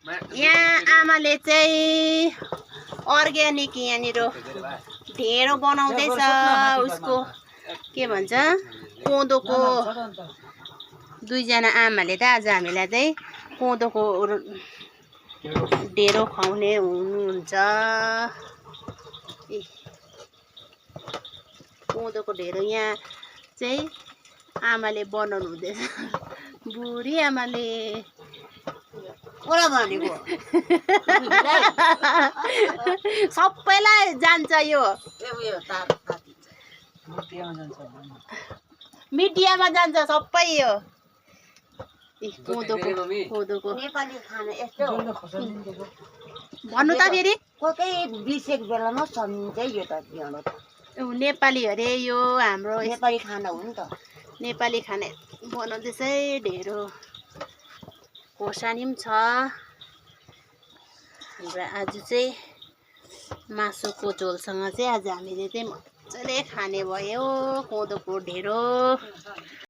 यहाँ आमाले चाहिँ अर्ग्यानिक यहाँनिर ढेँडो बनाउँदैछ उसको के भन्छ कोदोको दुईजना आमाले त आज हामीलाई चाहिँ कोदोको ढेँडो खुवाउने हुनुहुन्छ कोदोको ढेँडो यहाँ चाहिँ आमाले बनाउनु हुँदैछ बुढी आमाले सबैलाई जान्छ यो मिडियामा जान्छ सबै यो कोदोको नेपाली खाना यस्तो भन्नु त फेरि कोही बिसेको बेलामा सम्झिन्छ यो त नेपाली अरे यो हाम्रो नेपाली खाना हो नि त नेपाली खाना बनाउँदैछ है ढेँडो खोर्सानी पनि छ र आज चाहिँ मासुको झोलसँग चाहिँ आज हामीले चाहिँ मजाले खाने भयो कोदोको ढेँडो